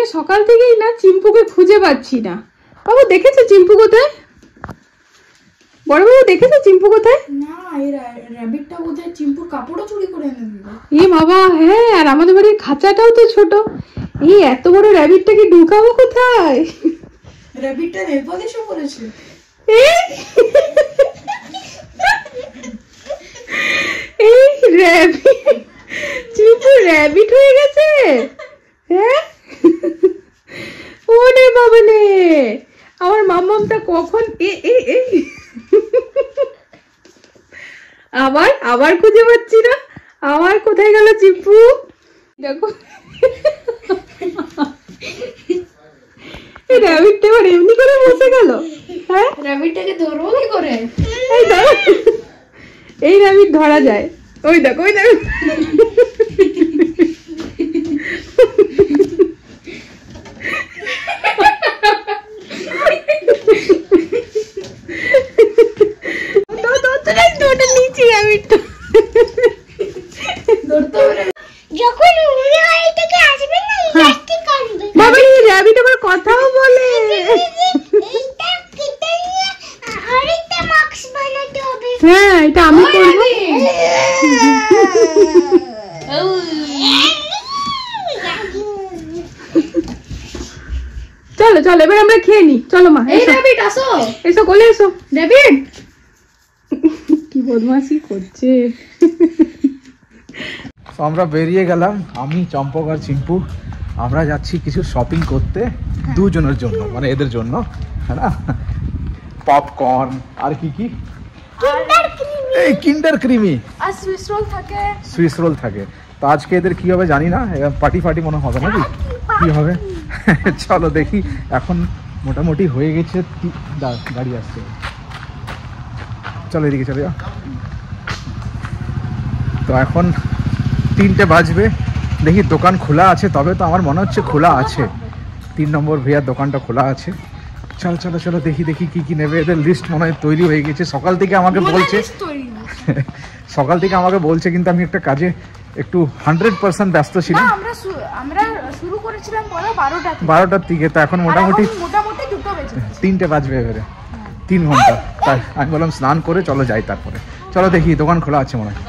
আজকে সকাল থেকেই না চিম্পুকে খুঁজে পাচ্ছি না। বাবু দেখেছো চিম্পু কোথায়? বড় বাবু দেখেছো চিম্পু কোথায়? না, এই র‍্যাবিটটা বোধহয় চিম্পুর কাপড়ও চুরি করে এনে দিল। এ বাবা, হ্যাঁ, আর আমাদের বাড়ির খাঁচাটাও তো ছোট। এই এত বড় র‍্যাবিটটাকে ঢুকাবো কোথায়? র‍্যাবিটটা নেল পলিশও করেছে। এই র‍্যাবিট, চিম্পু র‍্যাবিট হয়ে গেছে। হ্যাঁ, ওরে বাবা রে, আমার মাম্মামটা কখন আবার খুঁজে পাচ্ছি না। আবার কোথায় গেল চিম্পু? দেখো এই র‍্যাবিটটা এবার এমনি করে বসে গেল। হ্যাঁ, র‍্যাবিটটাকে ধরবো কি করে? এই ধরো, এই র‍্যাবিট ধরা যায়। ওই দেখো, ওই দেখো। কথাও বলে। হ্যাঁ, এটা আমি করবো। চলো চলো, এবার আমরা খেয়ে নি। চলো মা, এই র‍্যাবিট আসো, এসো কোলে এসো। র‍্যাবিট কি বদমাশি করছে। আমরা বেরিয়ে গেলাম, আমি, চম্পক আর চিম্পু। আমরা যাচ্ছি কিছু শপিং করতে দুজনের জন্য, মানে এদের জন্য, হ্যাঁ না? পপকর্ন আর কি কি, এই কিন্ডার ক্রিমি আর সুইস রোল থাকে। সুইস রোল থাকে। তো আজকে এদের কি হবে জানি না, পার্টি ফার্টি মনে হবে নাকি, কি হবে? চলো দেখি। এখন মোটামুটি হয়ে গেছে। গাড়ি আসছে, চলো এদিকে চলে যাও। তো এখন 3টে বাজবে। দেখি দোকান খোলা আছে, তবে তো আমার মনে হচ্ছে খোলা আছে। 3 নম্বর ভেয়ার দোকানটা খোলা আছে। চলো চলো চলো, দেখি দেখি কি কি নেবে। এদের লিস্ট মনে হয় তৈরি হয়ে গেছে। সকাল থেকে আমাকে বলছে কিন্তু আমি একটা কাজে একটু 100% ব্যস্ত ছিলাম। আমরা শুরু করেছিলাম 12টার দিকে, তো এখন মোটামুটি 3টে বাজবে এবারে, 3 ঘন্টা। তাই আমি বললাম স্নান করে চলো যাই, তারপরে চলো দেখি দোকান খোলা আছে মনে হয়।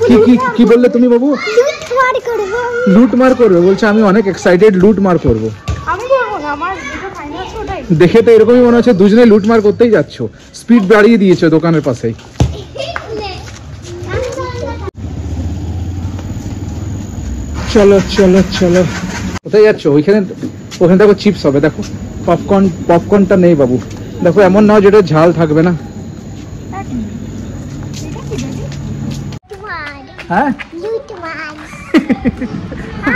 কি কি কি বললে তুমি বাবু? লুট মার করবে বলছে। আমি অনেক এক্সাইটেড, লুট মার করবো। দেখে তো এরকমই মনে হচ্ছে দুজনে লুট মার করতেই যাচ্ছ। স্পিড বাড়িয়ে দিয়েছো দোকানের পাশেই। চলো চলো চলো, কোথায় যাচ্ছ? ওখানে দেখো চিপস হবে। দেখো পপকর্নটা নেই বাবু। দেখো এমন নাও যেটা ঝাল থাকবে না। হ্যাঁ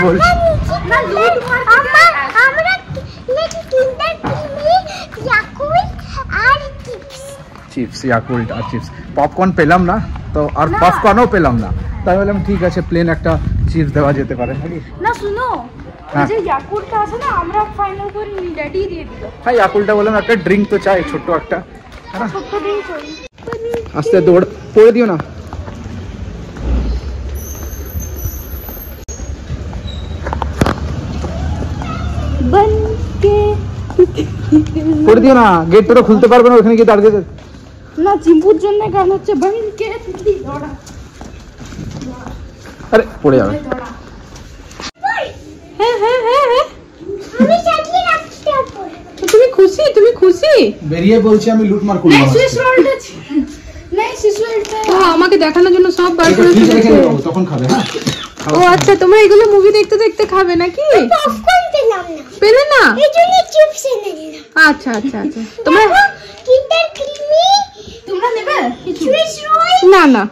বলছি চিপস, ইয়াকুল্ট আর চিপস। পপকর্ন পেলাম না তো, আর পপকর্নও পেলাম না। তাই বললাম ঠিক আছে, প্লেন একটা চিপস দেওয়া যেতে পারে নাকি? না শুনো, যে ইয়াকুল্টটা আছে না, আমরা ফাইনাল করে ড্যাডি দিয়ে দিল। হ্যাঁ, ইয়াকুল্টটা বললাম, একটা ড্রিঙ্ক তো চাই, ছোট্ট একটা। হ্যাঁ, ছোট্ট ড্রিঙ্ক চাই। আস্তে দৌড় পড়ে দিও না। পড়ে দিও না, গেট তো খুলতে পারবে না ওখানে গিয়ে দাঁড়িয়ে না। চিম্পুর জন্য কারণ হচ্ছে বনকে দৌড়া। আরে পড়ে যাবে। হ্যাঁ হ্যাঁ হ্যাঁ হ্যাঁ, আমি চালিয়ে রাখছি। তুমি খুশি? তুমি খুশি? বেরিয়ে বলছি আমি লুট মার করব। সুইস রোলটা নাই, সুইস রোলটা আমাকে দেখানোর জন্য সব বার করে রেখেছে। তখন খাবে। হ্যাঁ, ও আচ্ছা, তোমরা এগুলো মুভি দেখতে দেখতে খাবে নাকি? পপকর্ন পেলাম না। পেলে না? এইজন্য চিপস এনে দিলাম। আচ্ছা আচ্ছা আচ্ছা, তোমরা কিন্ডার ক্রিমি তোমরা নেবে? সুইস রোল না না।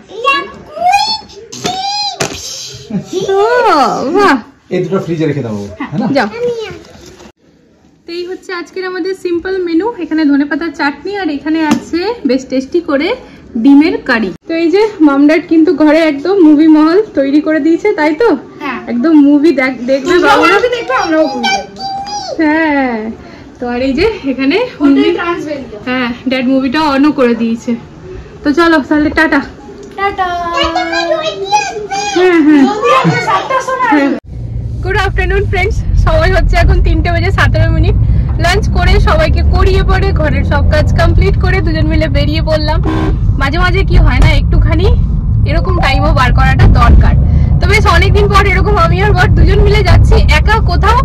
ও বাহ, এই দুটো ফ্রিজে রেখে দাও, হ্যাঁ না? যাও। তো এই হচ্ছে আজকের আমাদের সিম্পল মেনু। এখানে ধনেপাতার চাটনি, আর এখানে আছে বেশ টেস্টি করে ডিমের কারি। তো এই যে মামডাড কিন্তু ঘরে একদম মুভি মহল তৈরি করে দিয়েছে, তাই তো? একদম মুভি দেখবে বাবুরা, আমরাও করব। হ্যাঁ, তো আর এই যে এখানে হ্যাঁ ড্যাড মুভিটা অনও করে দিয়েছে। তো চলো তাহলে টাটা। হ্যাঁ হ্যাঁ, গুড আফটারনুন ফ্রেন্ডস। সময় হচ্ছে এখন 3:17 লাঞ্চ করে সবাইকে করিয়ে পরে ঘরের সব কাজ কমপ্লিট করে দুজন মিলে বেরিয়ে পড়লাম। মাঝে মাঝে কি হয় না একটুখানি এরকম টাইমও বার করাটা দরকার। তো বেশ অনেকদিন পর এরকম আমি আর বর দুজন মিলে যাচ্ছি একা কোথাও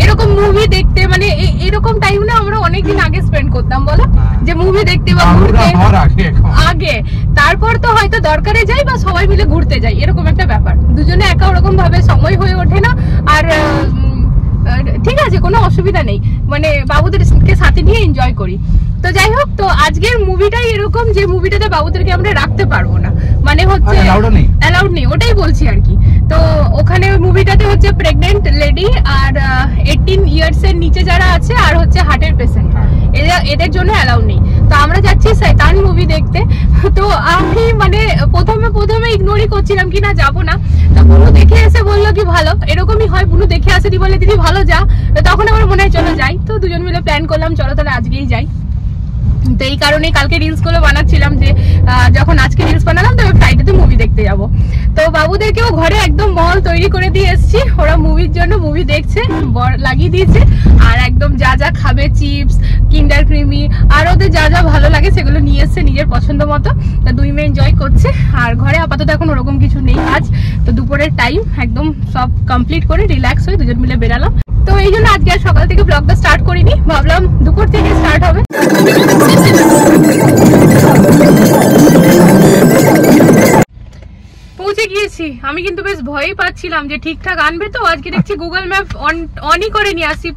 এরকম মুভি দেখতে, মানে এরকম টাইম না আমরা অনেকদিন আগে স্পেন্ড করতাম বলো, যে মুভি দেখতে বা ঘুরতে আগে, তারপর তো হয়তো দরকারে যাই বা সবাই মিলে ঘুরতে যাই, এরকম একটা ব্যাপার। দুজনে একা ওরকম ভাবে সময় হয়ে ওঠে না। আর ঠিক আছে, কোনো অসুবিধা নেই, মানে বাবুদেরকে সাথে নিয়ে এনজয় করি। তো যাই হোক, তো আজকের মুভিটাই এরকম যে মুভিটাতে বাবুদেরকে আমরা রাখতে পারবো না, মানে হচ্ছে অ্যালাউড নেই, ওটাই বলছি আর কি। তো ওখানে মুভিটাতে হচ্ছে প্রেগনেন্ট লেডি আর 18 ইয়ার্স এর নিচে যারা আছে আর হচ্ছে হার্টের পেশেন্ট, এদের জন্য অ্যালাউ নেই। তো আমরা যাচ্ছি শয়তান মুভি দেখতে। তো আমি মানে প্রথমে ইগনোরই করছিলাম কি না যাবো না। তো বুনু দেখে এসে বললো কি ভালো, এরকমই হয়, বুনু দেখে আসে দি বলে দিদি ভালো যা। তখন আমার মনে হয় চলো যাই। তো দুজন মিলে প্ল্যান করলাম চলো তাহলে আজকেই যাই। তো এই কারণে কালকে রিলস গুলো বানাচ্ছিলাম যে যখন আজকে রিলস বানালাম তবে ফ্রাইডেতে মুভি দেখতে যাব। তো বাবুদেরকেও ঘরে একদম মহল তৈরি করে দিয়ে এসেছি, ওরা মুভির জন্য মুভি দেখছে, লাগিয়ে দিয়েছে। আর একদম যা যা খাবে চিপস, কিন্ডার ক্রিমি আর ওদের যা যা ভালো লাগে সেগুলো নিয়ে এসছে নিজের পছন্দ মতো। তো দুই মেয়ে এনজয় করছে। আর ঘরে আপাতত এখন ওরকম কিছু নেই আজ। তো দুপুরের টাইম একদম সব কমপ্লিট করে রিল্যাক্স হয়ে দুজন মিলে বেরালাম। তো এই জন্য আজকে আর সকাল থেকে ব্লগটা স্টার্ট করিনি, ভাবলাম দুপুর থেকে স্টার্ট হবে। পৌঁছে গিয়েছি। আমি কিন্তু বেশ ভয়ই পাচ্ছিলাম যে ঠিকঠাক আনবে তো। আজকে দেখছি গুগল ম্যাপ অনই করে নিয়ে আসি।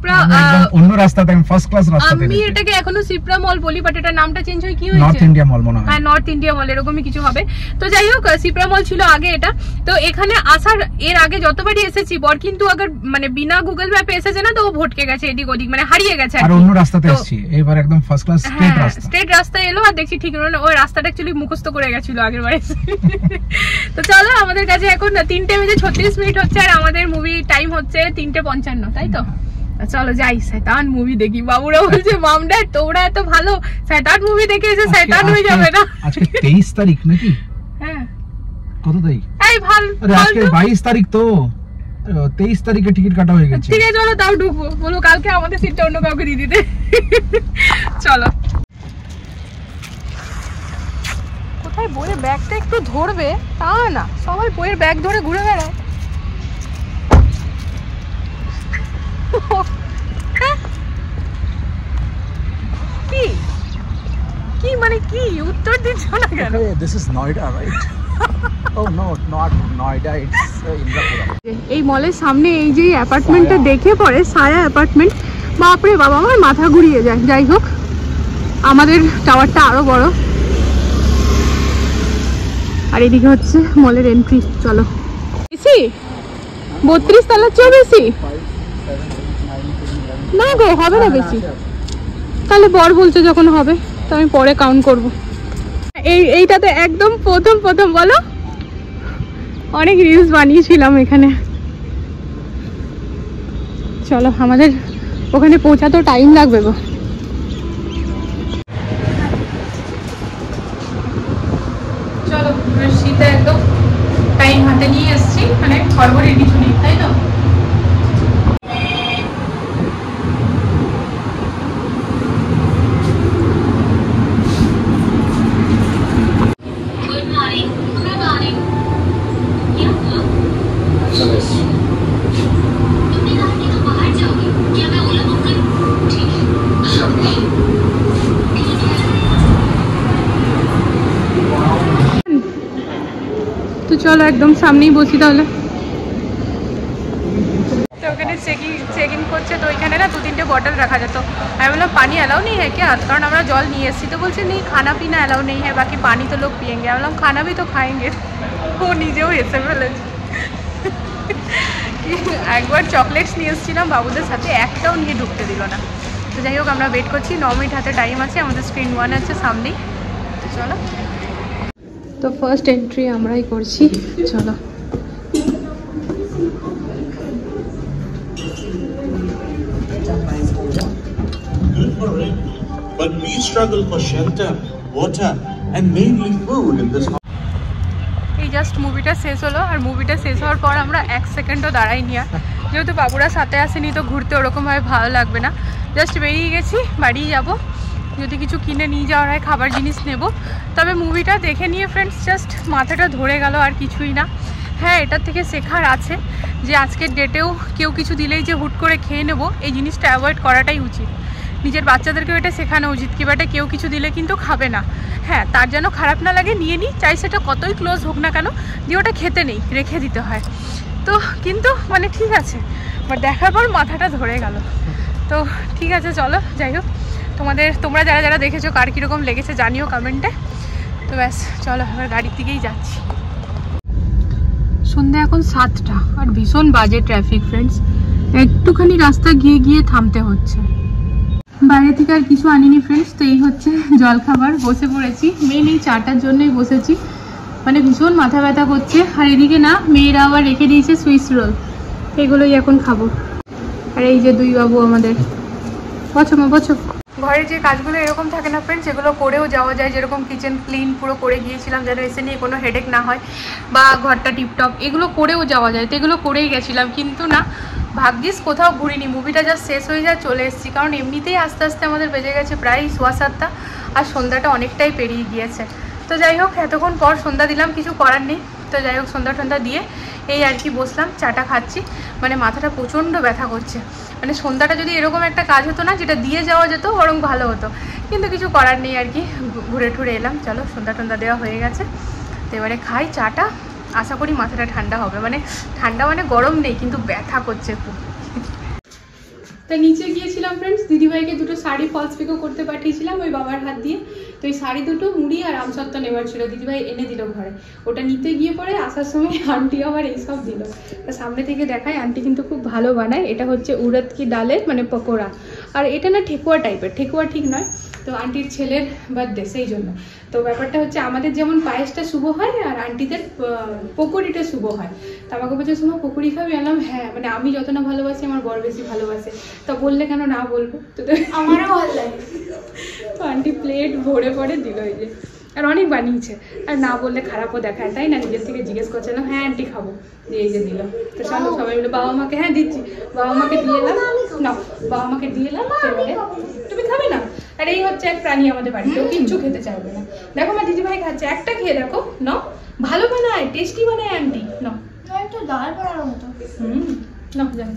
অন্য রাস্তাতে, আমি ফার্স্ট ক্লাস রাস্তাতে। আমি এটাকে এখনো সিপ্রা মল বলি, বাট এটা নামটা চেঞ্জ হয়ে কি হয়েছে, নর্থ ইন্ডিয়া মল মনে হয়। হ্যাঁ, নর্থ ইন্ডিয়া মল এরকমই কিছু হবে। তো যাই হোক, সিপ্রা মল ছিল আগে এটা। তো এখানে আসার এর আগে যতবারই এসেছি বর কিন্তু আগে মানে বিনা গুগল ম্যাপে এসেছে না, তো ও ভটকে গেছে এদিক ওদিক, মানে হারিয়ে গেছে। আর অন্য রাস্তাতে এসেছি, এবার একদম ফার্স্ট ক্লাস স্ট্রেট রাস্তা এলো। আর দেখছি ঠিক ওই রাস্তাটা অ্যাকচুয়ালি মুখস্থ করে গেছিল আগের বারে। তো চলো, আমাদের কাছে এখন 3:36 হচ্ছে আর আমাদের মুভি টাইম হচ্ছে 3:55, তাই তো? চলো যাই, শয়তান মুভি দেখি। বাবুরা বলছে মাম ড্যাড তোমরা এত ভালো, শয়তান মুভি দেখে এসে শয়তান হয়ে যাবে না। আজকে 23 তারিখ নাকি? হ্যাঁ, কত তারিখ? এই ভালো, আজকে 22 তারিখ তো। 23 তারিখে টিকিট কাটা হয়ে গেছে। ঠিক আছে চলো, তাও ঢুকবো। বলো কালকে আমাদের সিটটা অন্য কাউকে দিয়ে দিতে। চলো। কোথায় বইয়ের ব্যাগটা একটু ধরবে তা না, সবাই বইয়ের ব্যাগ ধরে ঘুরে বেড়ায়। কি কি মানে কি উত্তর দিচ্ছ না কেন? This is Noida, right? Oh no, not Noida, it's Indrapura. এই মলের সামনে এই যে অ্যাপার্টমেন্টটা দেখে পড়ে, সায়া অ্যাপার্টমেন্ট। বাপরে বাবা, আমার মাথা ঘুরিয়ে যায়। যাই হোক, আমাদের টাওয়ারটা আরো বড়। আর এদিকে হচ্ছে মলের এন্ট্রি। চলো। বেশি 32 তলার চেয়েও বেশি না গো, হবে না বেশি। তাহলে বর বলছে যখন হবে তো আমি পরে কাউন্ট করব। এইটাতে একদম প্রথম বলো, অনেক রিলস বানিয়েছিলাম এখানে। চলো, আমাদের ওখানে পৌঁছাতেও টাইম লাগবে গো। চলো, শীতে একদম টাইম হাতে নিয়ে এসছি, মানে হড়বড়ের কিছু নেই, তাই তো? তো চলো একদম সামনেই বসি তাহলে। তো ওখানে চেক ইন করছে। তো ওইখানে না 2-3টে বটল রাখা যেত। আমি বললাম পানি অ্যালাউ নেই হ্যাঁ क्या, কারণ আমরা জল নিয়ে এসেছি। তো বলছে নেই খানা পিনা অ্যালাউ নেই হ্যাঁ, বাকি পানি তো লোক পিয়েंगे। আমি বললাম খানা भी तो खाएंगे। ও নিজেও হেসে ফেলেছে। একবার চকলেটস নিয়ে এসেছিলাম বাবুদের সাথে, একটাও নিয়ে ঢুকতে দিল না। তো যাই হোক, আমরা ওয়েট করছি। 9 মিনিট হাতে টাইম আছে, আমাদের স্ক্রিন 1 আছে সামনেই। তো চলো। তো ফার্স্ট এন্ট্রি আমরাই করছি। চলো। Good for it, but we struggle for shelter, water, and mainly food in this. এই জাস্ট মুভিটা শেষ হলো, আর মুভিটা শেষ হওয়ার পর আমরা 1 সেকেন্ডও দাঁড়াইনি। আর যেহেতু বাবুরা সাথে আসেনি তো ঘুরতে ওরকমভাবে ভালো লাগবে না, জাস্ট বেরিয়ে গেছি, বাড়ি যাব, যদি কিছু কিনে নিয়ে যাওয়ার হয় খাবার জিনিস নেব। তবে মুভিটা দেখে নিয়ে ফ্রেন্ডস জাস্ট মাথাটা ধরে গেল, আর কিছুই না। হ্যাঁ, এটার থেকে শেখার আছে যে আজকের ডেটেও কেউ কিছু দিলেই যে হুট করে খেয়ে নেব, এই জিনিসটা অ্যাভয়েড করাটাই উচিত। নিজের বাচ্চাদেরকেও এটা শেখানো উচিত কি বেটা কেউ কিছু দিলে কিন্তু খাবে না। হ্যাঁ, তার যেন খারাপ না লাগে নিয়ে নিই, চাই সেটা কতই ক্লোজ হোক না কেন, যে ওটা খেতে নেই, রেখে দিতে হয়। তো কিন্তু মানে ঠিক আছে, বাট দেখার পর মাথাটা ধরে গেল। তো ঠিক আছে, চলো যাই হোক, তোমরা যারা যারা দেখেছো কার কীরকম লেগেছে জানিও কমেন্টে। তো ব্যাস চলো, এবার গাড়ির দিকেই যাচ্ছি। সন্ধ্যা এখন 7টা আর ভীষণ বাজে ট্রাফিক ফ্রেন্ডস, একটুখানি রাস্তা গিয়ে গিয়ে থামতে হচ্ছে। বাইরে থেকে আর কিছু আনিনি ফ্রেন্ডস, তো এই হচ্ছে জলখাবার, বসে পড়েছি। মেন এই চাটার জন্যই বসেছি, মানে ভীষণ মাথা ব্যথা করছে। আর এদিকে না মেয়েরা আবার রেখে দিয়েছে সুইস রোল, এগুলোই এখন খাবো। আর এই যে দুই বাবু আমাদের, বছর ঘরে যে কাজগুলো এরকম থাকে না ফ্রেন্ডস, এগুলো করেও যাওয়া যায়। যেরকম কিচেন ক্লিন পুরো করে গিয়েছিলাম যেন এসে নিয়ে কোনো হেডেক না হয়, বা ঘরটা টিপটপ, এগুলো করেও যাওয়া যায়। তো এগুলো করেই গেছিলাম, কিন্তু না ভাগ্যিস কোথাও ঘুরিনি, মুভিটা জাস্ট শেষ হয়ে যায় চলে এসেছি। কারণ এমনিতেই আস্তে আস্তে আমাদের বেজে গেছে প্রায় 7:15, আর সন্ধ্যাটা অনেকটাই পেরিয়ে গিয়েছে। তো যাই হোক, এতক্ষণ পর সন্ধ্যা দিলাম, কিছু করার নেই। তো যাই হোক, সন্ধ্যা দিয়ে এই আর কি বসলাম, চাটা খাচ্ছি। মানে মাথাটা প্রচণ্ড ব্যথা করছে। মানে সন্ধ্যাটা যদি এরকম একটা কাজ হতো না, যেটা দিয়ে যাওয়া যেত, বরং ভালো হতো, কিন্তু কিছু করার নেই আর কি। ঘুরে ঠুরে এলাম, চলো সন্ধ্যা দেওয়া হয়ে গেছে। তো এবারে খাই চাটা, আশা করি মাথাটা ঠান্ডা হবে। মানে ঠান্ডা মানে গরম নেই, কিন্তু ব্যথা করছে খুব। তাই নিচে গিয়েছিলাম ফ্রেন্ডস, দিদিভাইকে দুটো শাড়ি ফলস পিকো করতে পাঠিয়েছিলাম ওই বাবার হাত দিয়ে। তো এই শাড়ি দুটো মুড়ি আর আমসত্ত্ব নেবার ছিল, দিদিভাই এনে দিল ঘরে। ওটা নিতে গিয়ে পরে আসার সময় আন্টি আবার এইসব দিল। তো সামনে থেকে দেখায়, আন্টি কিন্তু খুব ভালো বানায়। এটা হচ্ছে উড়দ কি ডালের মানে পকোড়া, আর এটা না ঠেকুয়া টাইপের, ঠেকুয়া ঠিক নয়। তো আন্টির ছেলের বার্থডে, সেই জন্য। তো ব্যাপারটা হচ্ছে আমাদের যেমন পায়েসটা শুভ হয়, আর আন্টিদের পকোড়িটা শুভ হয়। তো আমাকে বলছে শুভ পকোড়ি খাবি? আনলাম হ্যাঁ, মানে আমি যত না ভালোবাসি আমার বর বেশি ভালোবাসে। তো বললে কেন না বলবো, তো আমারও ভালো লাগে। তো আন্টি প্লেট ভরে ভরে দিল এই যে, আর অনেক বানিয়েছে। আর না বললে খারাপও দেখায়, তাই না? নিজের থেকে জিজ্ঞেস করছিলাম, হ্যাঁ আন্টি খাবো, যে এই যে দিল। তো চলো সবাই মিলে বাবা মাকে, হ্যাঁ দিচ্ছি, বাবা মাকে দিয়ে এলাম। না, বাবা মাকে দিয়ে এলাম। তুমি খাবে না? আর এই হচ্ছে এক প্রাণী আমাদের বাড়িতে, ও কিচ্ছু খেতে চাইবে না। দেখো মা দিদিভাই খাচ্ছে, একটা খেয়ে দেখো। না ভালো বানায়, টেস্টি বানায় আন্টি। না একটু ডাল বানানোর মতো। না জানি।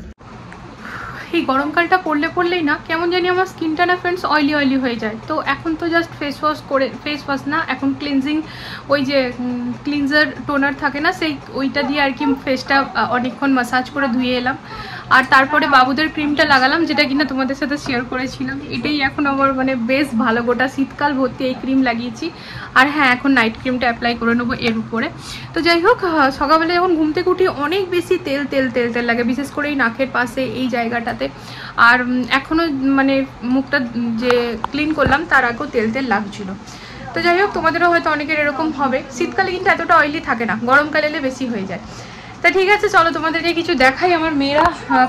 এই গরমকালটা পড়লেই না কেমন জানি আমার স্কিনটা না ফ্রেন্ডস অয়েলি হয়ে যায়। তো এখন তো জাস্ট ফেস ওয়াশ না, এখন ক্লিনজিং ওই যে ক্লিনজার টোনার থাকে না, সেই ওইটা দিয়ে আর কি ফেসটা অনেকক্ষণ ম্যাসাজ করে ধুয়ে এলাম। আর তারপরে বাবুদের ক্রিমটা লাগালাম, যেটা কিনা তোমাদের সাথে শেয়ার করেছিলাম। এটাই এখন আমার মানে বেশ ভালো, গোটা শীতকাল ভর্তি এই ক্রিম লাগিয়েছি। আর হ্যাঁ, এখন নাইট ক্রিমটা অ্যাপ্লাই করে নেবো এর উপরে। তো যাই হোক, সকালবেলা যখন ঘুম থেকে উঠি অনেক বেশি তেল লাগে, বিশেষ করে এই নাকের পাশে এই জায়গাটাতে। আর এখনও মানে মুখটা যে ক্লিন করলাম তার আগেও তেল লাগছিল। তো যাই হোক, তোমাদেরও হয়তো অনেকের এরকম হবে। শীতকালে কিন্তু এতটা অয়েলি থাকে না, গরমকালে এলে বেশি হয়ে যায়। তা ঠিক আছে, চলো তোমাদেরকে কিছু দেখাই। আমার মেয়েরা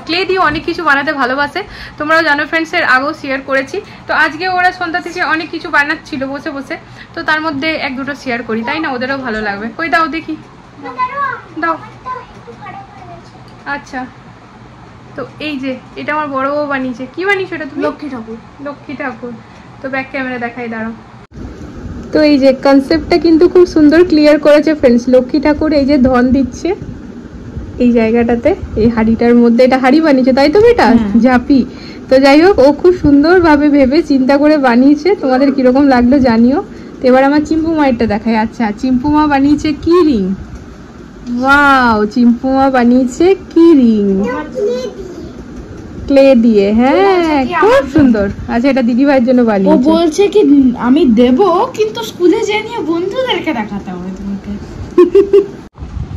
ক্লে দিয়ে অনেক কিছু বানাতে ভালোবাসে, তোমরাও জানো ফ্রেন্ডস, এর আগেও শেয়ার করেছি। তো আজকে ওরা সন্ধ্যা থেকে অনেক কিছু বানাচ্ছিল বসে বসে, তো তার মধ্যে এক দুটো শেয়ার করি, তাই না? ওদেরও ভালো লাগবে। কই দাও দেখি, দাও। আচ্ছা, তো এই যে এটা আমার বড় বউ বানিয়েছে। কি বানিয়েছো এটা তুমি? লক্ষ্মী ঠাকুর। তো ব্যাক ক্যামেরা দেখাই, দাঁড়াও। তো এই যে কনসেপ্টটা কিন্তু খুব সুন্দর ক্লিয়ার করেছে ফ্রেন্ডস। লক্ষ্মী ঠাকুর এই যে ধন দিচ্ছে এই জায়গাটাতে, এই হাড়িটার মধ্যে। এটা হাড়ি বানিয়েছে তাই তো বেটা? ঝাঁপি। তো যাই হোক, ও খুব সুন্দরভাবে ভেবে চিন্তা করে বানিয়েছে। তোমাদের কিরকম লাগলো জানিও। তো এবার আমার চিম্পু মায়েরটা দেখায়। আচ্ছা, চিম্পু মা বানিয়েছে কি রিং। ওয়াও, চিম্পু মা বানিয়েছে কি রিং ক্লে দিয়ে। হ্যাঁ, খুব সুন্দর। আচ্ছা, এটা দিদি ভাইয়ের জন্য বানিয়েছে। ও বলছে কি আমি দেব, কিন্তু স্কুলে জানিয়ে বন্ধুদেরকে দেখাতে হবে তোমাকে।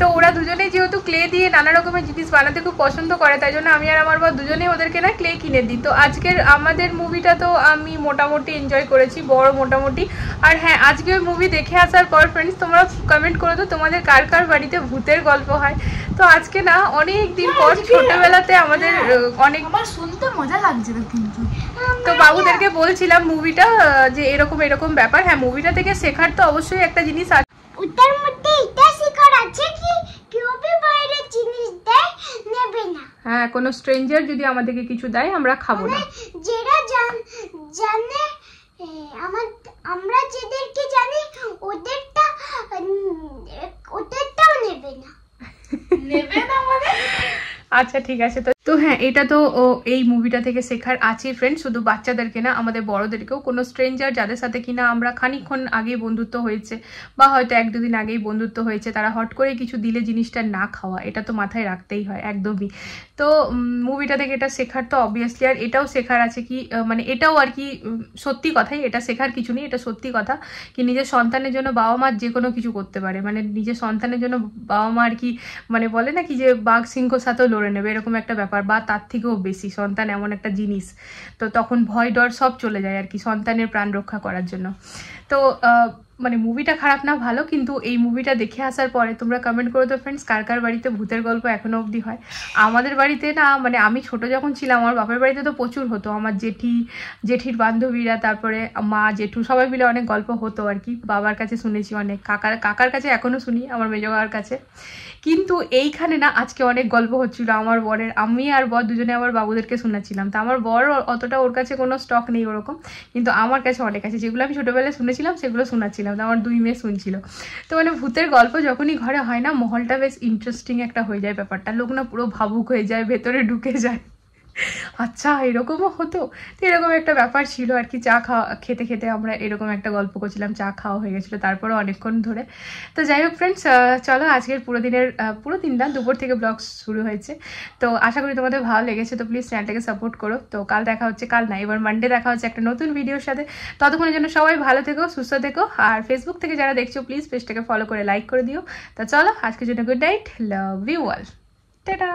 তো ওরা দুজনেই যেহেতু ক্লে দিয়ে নানা রকমের জিনিস বানাতে খুব পছন্দ করে, তাই জন্য আমি আর আমার বর দুজনেই ওদেরকে না ক্লে কিনে দিই। তো আজকের আমাদের মুভিটা তো আমি মোটামুটি এনজয় করেছি, বড় মোটামুটি। আর হ্যাঁ, আজকে ওই মুভি দেখে আসার পর ফ্রেন্ডস তোমরা কমেন্ট করো তো তোমাদের কার কার বাড়িতে ভূতের গল্প হয়। তো আজকে না অনেক দিন পর ছোটবেলাতে আমাদের অনেক শুনতে মজা লাগছিল কিন্তু। তো বাবুদেরকে বলছিলাম মুভিটা যে এরকম ব্যাপার। হ্যাঁ, মুভিটা থেকে শেখার তো অবশ্যই একটা জিনিস আছে। ওটার মধ্যে এটা শেখার আছে কি কেউ বাইরে জিনিস দেয় নেবে না। হ্যাঁ, কোনো স্ট্রেঞ্জার যদি আমাদেরকে কিছু দেয় আমরা খাবো না। যারা জানে আমরা যেদেরকে জানি ওদেরটাও নেবে না। নেবে না মানে? আচ্ছা ঠিক আছে। তো হ্যাঁ, এটা তো এই মুভিটা থেকে শেখার আছে ফ্রেন্ড, শুধু বাচ্চাদেরকে না, আমাদের বড়দেরকেও। কোনো স্ট্রেঞ্জার যাদের সাথে কিনা আমরা খানিকক্ষণ আগেই বন্ধুত্ব হয়েছে বা হয়তো 1-2 দিন আগেই বন্ধুত্ব হয়েছে, তারা হট করে কিছু দিলে জিনিসটা না খাওয়া, এটা তো মাথায় রাখতেই হয় একদমই। তো মুভিটা থেকে এটা শেখার তো অবভিয়াসলি, আর এটাও শেখার আছে কি, মানে এটাও আর কি সত্যি কথাই, এটা শেখার কিছু নেই, এটা সত্যি কথা কি নিজের সন্তানের জন্য বাবা মা যে কোনো কিছু করতে পারে। মানে নিজের সন্তানের জন্য বাবা মা আর কি, মানে বলে না কি যে বাঘ সিংহর সাথেও লড়ে নেবে, এরকম একটা ব্যাপার, বা তার থেকেও বেশি। সন্তান এমন একটা জিনিস, তো তখন ভয় ডর সব চলে যায় আর কি সন্তানের প্রাণ রক্ষা করার জন্য। তো মানে মুভিটা খারাপ না, ভালো, কিন্তু এই মুভিটা দেখে আসার পরে তোমরা কমেন্ট করো তো ফ্রেন্ডস, কার কার বাড়িতে ভূতের গল্প এখনো অবধি হয়। আমাদের বাড়িতে না, মানে আমি ছোট যখন ছিলাম আমার বাপের বাড়িতে তো প্রচুর হতো। আমার জেঠির বান্ধবীরা, তারপরে মা জেঠু সবাই মিলে অনেক গল্প হতো আর কি। বাবার কাছে শুনেছি অনেক, কাকার কাছে এখনো শুনি, আমার মেজো কাকার কাছে। কিন্তু এইখানে না আজকে অনেক গল্প হচ্ছিল আমার বরের, আমি আর বর দুজনে আমার বাবুদেরকে শোনাচ্ছিলাম। তো আমার বর অতটা, ওর কাছে কোনো স্টক নেই ওরকম, কিন্তু আমার কাছে অনেক আছে, যেগুলো আমি ছোটোবেলায় শুনেছিলাম সেগুলো শোনাচ্ছিলাম। তো আমার 2 মেয়ে শুনছিল। তো মানে ভূতের গল্প যখনই ঘরে হয় না, মহলটা বেশ ইন্টারেস্টিং একটা হয়ে যায় ব্যাপারটা, লোক না পুরো ভাবুক হয়ে যায়, ভেতরে ঢুকে যায়, আচ্ছা এরকমও হতো। তো এরকম একটা ব্যাপার ছিল আর কি। চা খেতে খেতে আমরা এরকম একটা গল্প করছিলাম, চা খাওয়া হয়ে গেছিলো তারপরে অনেকক্ষণ ধরে। তো যাই হোক ফ্রেন্ডস, চলো আজকের পুরো দিন না, দুপুর থেকে ব্লগ শুরু হয়েছে। তো আশা করি তোমাদের ভালো লেগেছে। তো প্লিজ চ্যানেলটাকে সাপোর্ট করো। তো কাল দেখা হচ্ছে, কাল না এবার মানডে দেখা হচ্ছে একটা নতুন ভিডিওর সাথে। ততক্ষণের জন্য সবাই ভালো থেকো, সুস্থ থেকো। আর ফেসবুক থেকে যারা দেখছো প্লিজ পেজটাকে ফলো করে লাইক করে দিও। তো চলো আজকের জন্য good night, love you all, tata.